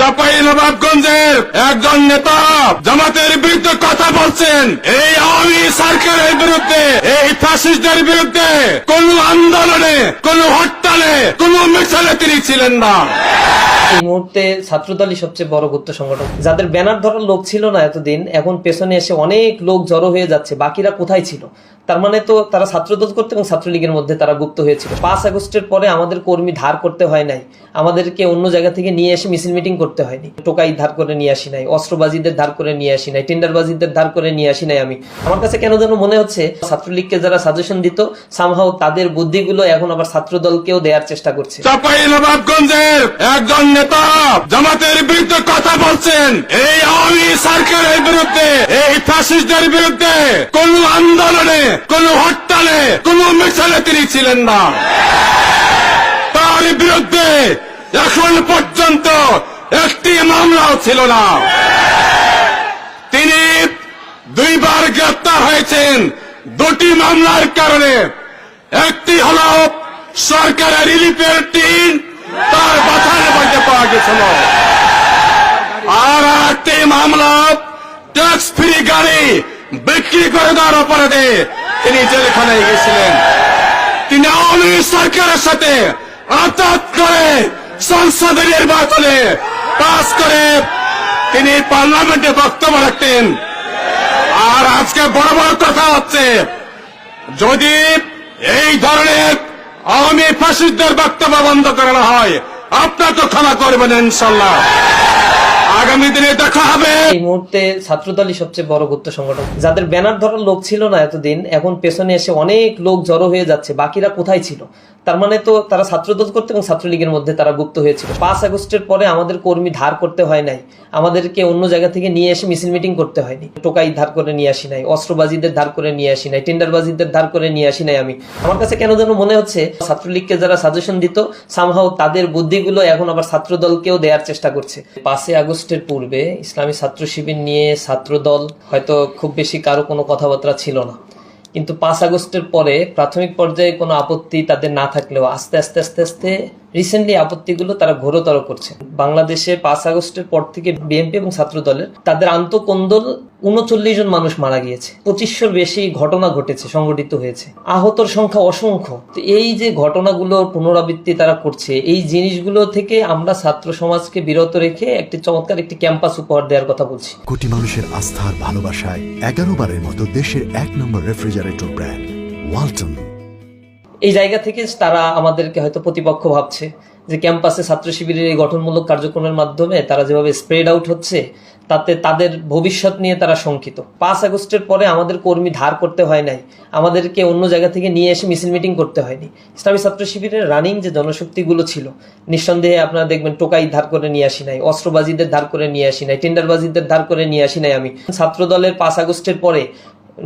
চাঁপাইনবাবগঞ্জের একজন নেতা জামাতের বিরুদ্ধে কথা বলছেন। এই আওয়ামী সরকারের বিরুদ্ধে, এই ফ্যাসিস্টদের বিরুদ্ধে কোন আন্দোলনে, কোন হরতালে, কোন মিছিলে তিনি ছিলেন না। এই মুহূর্তে ছাত্রদলই সবচেয়ে বড় গুপ্ত সংগঠন। যাদের ব্যানার ধরার লোক ছিল না এতদিন, এখন পেছনে এসে অনেক লোক জড়ো হয়ে যাচ্ছে। বাকিরা কোথায় ছিল? তার মানে তো তারা ছাত্রদল করতে এবং ছাত্রলীগের মধ্যে তারা গুপ্ত হয়েছিল। 5 আগস্টের পরে আমাদের কর্মী ধার করতে হয় নাই, আমাদেরকে অন্য জায়গা থেকে নিয়ে এসে মিছিল মিটিং করতে হয়নি। টোকাই ধার করে নিয়ে আসি নাই, অস্ত্রবাজিদের ধার করে নিয়ে আসি নাই, টেন্ডারবাজিদের ধার করে নিয়ে আসি নাই। আমার কাছে কেন যেন মনে হচ্ছে ছাত্রলীগকে যারা সাজেশন দিত, সামহাও তাদের বুদ্ধিগুলো এখন আবার ছাত্রদলকেও দেওয়ার চেষ্টা করছে। চাঁপাইনবাবগঞ্জের একজন নেতা জামাতের বিরুদ্ধে কথা বলছেন। এই আওয়ামী সরকারের বিরুদ্ধে, এই ফ্যাসিস্টদের বিরুদ্ধে কোন আন্দোলনে, কোন হরতালে, কোন মিছিলে তিনি ছিলেন না। তার বিরুদ্ধে এখন পর্যন্ত একটি মামলাও ছিল না। তিনি 2 বার গ্রেফতার হয়েছেন 2টি মামলার কারণে। একটি হল সরকারের রিলিফের টিম তার বাথানে বাড়িতে পাওয়া গেছিল, আর একটি মামলা ট্যাক্স ফ্রি গাড়ি বিক্রি করে দেওয়ার অপরাধে তিনি জেলখানায় গেছিলেন। তিনি আওয়ামী সরকারের সাথে আঘাত করে সংসদের নির্বাচনে পাস করে তিনি পার্লামেন্টে বক্তব্য রাখতেন। আর আজকে বড় বড় কথা হচ্ছে, যদি এই ধরনের আওয়ামী ফ্যাসিস্টদের বক্তব্য বন্ধ করানো হয়, আপনাকে ক্ষমা করবেন ইনশাল্লাহ। আগামী দিনে দেখা হবে। এই মুহূর্তে ছাত্রদলই সবচেয়ে বড় গুপ্ত সংগঠন। যাদের ব্যানার ধরার লোক ছিল না এতদিন, এখন পেছনে এসে অনেক লোক জড়ো হয়ে যাচ্ছে। বাকিরা কোথায় ছিল? তার মানে তো তারা ছাত্রদল করতে এবং ছাত্রলীগের মধ্যে তারা গুপ্ত হয়েছিল। 5 আগস্টের পরে আমাদের কর্মী ধার করতে হয় নাই, আমাদেরকে অন্য জায়গা থেকে নিয়ে এসে মিছিল মিটিং করতে হয়নি। টোকাই ধার করে নিয়ে আসি নাই, অস্ত্রবাজিদের ধার করে নিয়ে আসি নাই, টেন্ডারবাজিদের ধার করে নিয়ে আসি নাই। আমার কাছে কেন যেন মনে হচ্ছে ছাত্রলীগকে যারা সাজেশন দিত, সামহাও তাদের বুদ্ধিগুলো এখন আবার ছাত্রদলকেও দেওয়ার চেষ্টা করছে। 5 আগস্টের পূর্বে ইসলামী ছাত্র শিবির নিয়ে ছাত্রদল হয়তো খুব বেশি কারো কোনো কথাবার্তা ছিল না, কিন্তু 5 আগস্টের পরে প্রাথমিক পর্যায়ে কোনো আপত্তি তাদের না থাকলেও আস্তে আস্তে আস্তে আস্তে রিসেন্টলি আপত্তিগুলো তারা ঘোরতর করছে। বাংলাদেশে 5 আগস্টের পর থেকে বিএনপি এবং ছাত্রদলের তাদের আন্তঃকন্দল 39 জন মানুষ মারা গিয়েছে, 2500-র বেশি ঘটনা ঘটেছে, সংঘটিত হয়েছে, আহতর সংখ্যা অসংখ্য। তো এই যে ঘটনাগুলো পুনরাবৃত্তি তারা করছে, এই জিনিসগুলো থেকে আমরা ছাত্র সমাজকে বিরত রেখে একটি চমৎকার একটি ক্যাম্পাস উপহার দেওয়ার কথা বলছি। কোটি মানুষের আস্থার ভালোবাসায় 11 বারের মতো দেশের 1 নম্বর রেফ্রিজারেটর ব্র্যান্ড ওয়ালটন। এই জায়গা থেকে তারা আমাদেরকে হয়তো প্রতিপক্ষ ভাবছে যে ক্যাম্পাসে ছাত্র শিবিরের এই গঠনমূলক কার্যক্রমের মাধ্যমে তারা যেভাবে স্প্রেড আউট হচ্ছে, তাতে তাদের ভবিষ্যৎ নিয়ে তারা শঙ্কিত। 5 আগস্টের পরে আমাদের কর্মী ধার করতে হয় নাই, আমাদেরকে অন্য জায়গা থেকে নিয়ে এসে মিছিল মিটিং করতে হয়নি। ইসলামী ছাত্র শিবিরের রানিং যে জনশক্তিগুলো ছিল, নিঃসন্দেহে আপনারা দেখবেন টোকাই ধার করে নিয়ে আসি নাই, অস্ত্রবাজিদের ধার করে নিয়ে আসি নাই, টেন্ডারবাজিদের ধার করে নিয়ে আসি নাই। ছাত্রদলের 5 আগস্টের পরে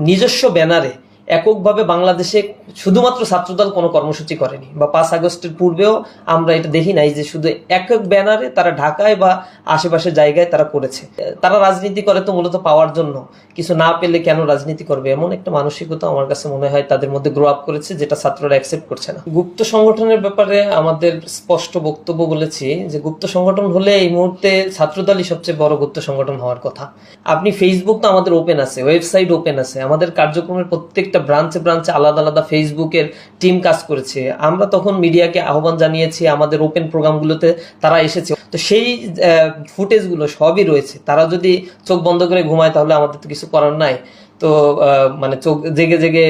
নিজস্ব ব্যানারে এককভাবে বাংলাদেশে শুধুমাত্র ছাত্রদল কোনো কর্মসূচি করেনি, বা 5 আগস্টের পূর্বেও আমরা এটা দেখি নাই যে শুধু একক ব্যানারে তারা ঢাকায় বা আশেপাশের জায়গায় তারা করেছে। তারা রাজনীতি করে তো মূলত পাওয়ার জন্য, কিছু না পেলে কেন রাজনীতি করবে, এমন একটা মানসিকতা আমার কাছে মনে হয় তাদের মধ্যে গ্রো আপ করেছে, যেটা ছাত্ররা অ্যাকসেপ্ট করছে না। গুপ্ত সংগঠনের ব্যাপারে আমাদের স্পষ্ট বক্তব্য বলেছি যে গুপ্ত সংগঠন হলে এই মুহূর্তে ছাত্রদলই সবচেয়ে বড় গুপ্ত সংগঠন হওয়ার কথা। আপনি ফেসবুক তো আমাদের ওপেন আছে, ওয়েবসাইট ওপেন আছে, আমাদের কার্যক্রমের প্রত্যেকটা ব্রাঞ্চে ব্রাঞ্চে আলাদা আলাদা ফেসবুকের টিম কাজ করেছে। আমরা তখন মিডিয়াকে আহ্বান জানিয়েছি, আমাদের ওপেন প্রোগ্রামগুলোতে তারা এসেছে, তো সেই ফুটেজগুলো সবই রয়েছে। তারা যদি চোখ বন্ধ করে ঘুমায় তাহলে আমাদের তো কিছু করার নাই। তো মানে চোখ জেগে জেগে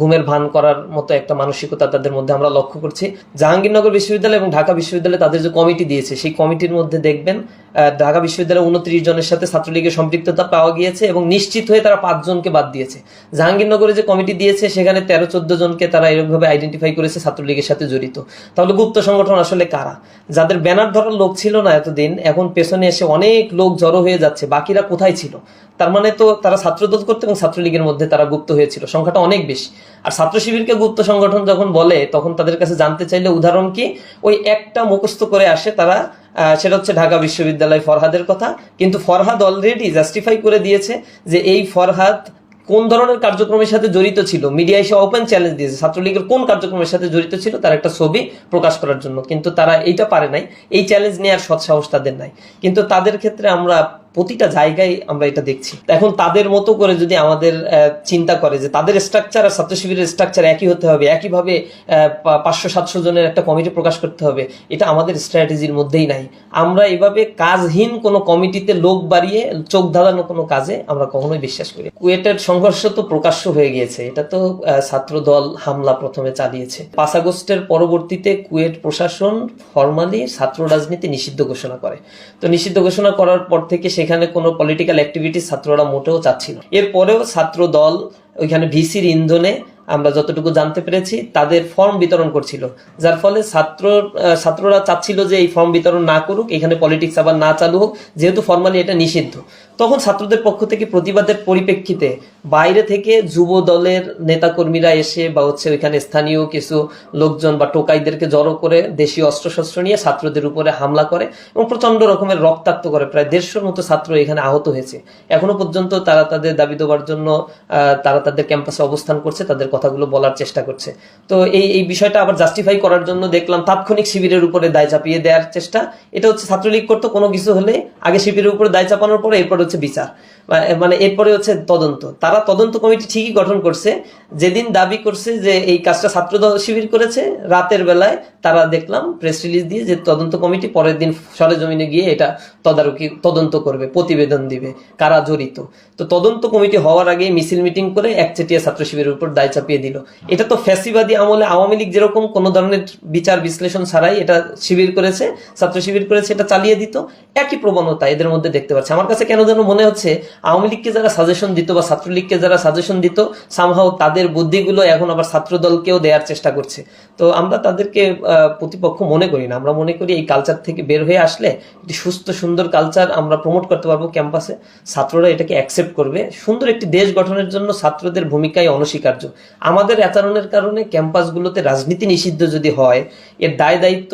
ঘুমের ভান করার মতো একটা মানসিকতা তাদের মধ্যে আমরা লক্ষ্য করছি। জাহাঙ্গীরনগর বিশ্ববিদ্যালয় এবং ঢাকা বিশ্ববিদ্যালয়ে তাদের যে কমিটি দিয়েছে, সেই কমিটির মধ্যে দেখবেন ঢাকা বিশ্ববিদ্যালয়ে 29 জনের সাথে ছাত্রলীগের সম্পৃক্ততা পাওয়া গিয়েছে এবং নিশ্চিত হয়ে তারা 5 জনকে বাদ দিয়েছে। জাহাঙ্গীরনগরে যে কমিটি দিয়েছে সেখানে 13-14 জনকে তারা এরকমভাবে আইডেন্টিফাই করেছে ছাত্রলীগের সাথে জড়িত। তাহলে গুপ্ত সংগঠন আসলে কারা? যাদের ব্যানার ধরার লোক ছিল না এতদিন, এখন পেছনে এসে অনেক লোক জড়ো হয়ে যাচ্ছে। বাকিরা কোথায় ছিল? তার মানে তো তারা ছাত্রদল করতে এবং ছাত্রলীগের মধ্যে তারা গুপ্ত হয়েছিল, সংখ্যাটা অনেক বেশি। আর ছাত্র শিবিরকে গুপ্ত সংগঠন যখন বলে, তখন তাদের কাছে জানতে চাইলে উদাহরণ কি, ওই একটা মুখস্থ করে আসে তারা, সেটা হচ্ছে ঢাকা বিশ্ববিদ্যালয় ফরহাদের কথা। কিন্তু ফরহাদ অলরেডি জাস্টিফাই করে দিয়েছে যে এই ফরহাদ কোন ধরনের কার্যক্রমের সাথে জড়িত ছিল, মিডিয়া এসে ওপেন চ্যালেঞ্জ দিয়েছে ছাত্রলীগের কোন কার্যক্রমের সাথে জড়িত ছিল তার একটা ছবি প্রকাশ করার জন্য, কিন্তু তারা এইটা পারে নাই, এই চ্যালেঞ্জ নেওয়ার সৎসাহস তাদের নাই। কিন্তু তাদের ক্ষেত্রে আমরা প্রতিটা জায়গায় আমরা এটা দেখছি। এখন তাদের মতো করে যদি আমাদের চিন্তা করে যে তাদের স্ট্রাকচার আর ছাত্র শিবিরের স্ট্রাকচার একই হতে হবে, একইভাবে 500-700 জনের একটা কমিটি প্রকাশ করতে হবে, এটা আমাদের স্ট্র্যাটেজির মধ্যেই নাই। আমরা এভাবে কাজহীন কোনো কমিটিতে লোক বাড়িয়ে চোখ ধাঁধানো কোনো কাজে আমরা কখনোই বিশ্বাস করি। কুয়েটের সংঘর্ষ তো প্রকাশ্য হয়ে গিয়েছে, এটা তো ছাত্র দল হামলা প্রথমে চালিয়েছে। 5 আগস্টের পরবর্তীতে কুয়েট প্রশাসন ফরমালি ছাত্র রাজনীতি নিষিদ্ধ ঘোষণা করে। তো নিষিদ্ধ ঘোষণা করার পর থেকে সেখানে কোনো পলিটিক্যাল অ্যাক্টিভিটি ছাত্ররা মোটেও চাচ্ছিল। এরপরেও ছাত্র দল ওইখানে ভিসির ইন্ধনে আমরা যতটুকু জানতে পেরেছি তাদের ফর্ম বিতরণ করছিল, যার ফলে ছাত্ররা চাচ্ছিল যে এই ফর্ম বিতরণ না করুক, এখানে পলিটিক্স আবার না চালু হোক, যেহেতু ফর্মালি এটা নিষিদ্ধ। তখন ছাত্রদের পক্ষ থেকে প্রতিবাদের পরিপ্রেক্ষিতে বাইরে থেকে যুব দলের নেতাকর্মীরা এসে বা ওইখানে স্থানীয় কিছু লোকজন বা টোকাইদেরকে জড়ো করে দেশীয় অস্ত্রশস্ত্র নিয়ে ছাত্রদের উপরে হামলা করে এবং প্রচন্ড রকমের রক্তাক্ত করে। প্রায় 150 মতো ছাত্র এখানে আহত হয়েছে। এখনো পর্যন্ত তারা তাদের দাবি দেওয়ার জন্য তারা তাদের ক্যাম্পাসে অবস্থান করছে, তাদের কথাগুলো বলার চেষ্টা করছে। তো এই বিষয়টা আবার জাস্টিফাই করার জন্য দেখলাম তাৎক্ষণিক শিবিরের উপরে দায় চাপিয়ে দেওয়ার চেষ্টা। এটা হচ্ছে ছাত্রলীগ করতো কোনো কিছু হলে আগে শিবিরের উপরে দায় চাপানোর পরে এরপর হচ্ছে বিচার, মানে এরপরে হচ্ছে তদন্ত। তারা তদন্ত কমিটি ঠিকই গঠন করছে, যেদিন দাবি করছে যে এই কাজটা ছাত্র শিবির করেছে, রাতের বেলায় তারা দেখলাম প্রেস রিলিজ দিয়ে যে তদন্ত কমিটি পরের দিন সরেজমিনে গিয়ে এটা তদন্ত করবে, প্রতিবেদন দিবে কারা জড়িত। তো তদন্ত কমিটি হওয়ার আগে মিছিল মিটিং করে একচেটিয়া ছাত্র শিবিরের উপর দায় চাপিয়ে দিল। এটা তো ফ্যাসিবাদী আমলে আওয়ামী লীগ যেরকম কোনো ধরনের বিচার বিশ্লেষণ ছাড়াই এটা শিবির করেছে, ছাত্র শিবির করেছে, এটা চালিয়ে দিত। একই প্রবণতা এদের মধ্যে দেখতে পাচ্ছি। আমার কাছে কেন যেন মনে হচ্ছে আওয়ামী লীগকে যারা সাজেশন দিত বা ছাত্রলীগকে যারা সাজেশন দিত, সামহাও তাদের বুদ্ধিগুলো এখন আবার ছাত্র দলকেও দেওয়ার চেষ্টা করছে। তো আমরা তাদেরকে প্রতিপক্ষ মনে করি না, আমরা মনে করি এই কালচার থেকে বের হয়ে আসলে একটি সুস্থ সুন্দর কালচার আমরা প্রমোট করতে পারবো ক্যাম্পাসে। ছাত্ররা এটাকে অ্যাকসেপ্ট করবে। সুন্দর একটি দেশ গঠনের জন্য ছাত্রদের ভূমিকায় অনস্বীকার্য। আমাদের আচরণের কারণে ক্যাম্পাসগুলোতে রাজনীতি নিষিদ্ধ যদি হয়, এর দায় দায়িত্ব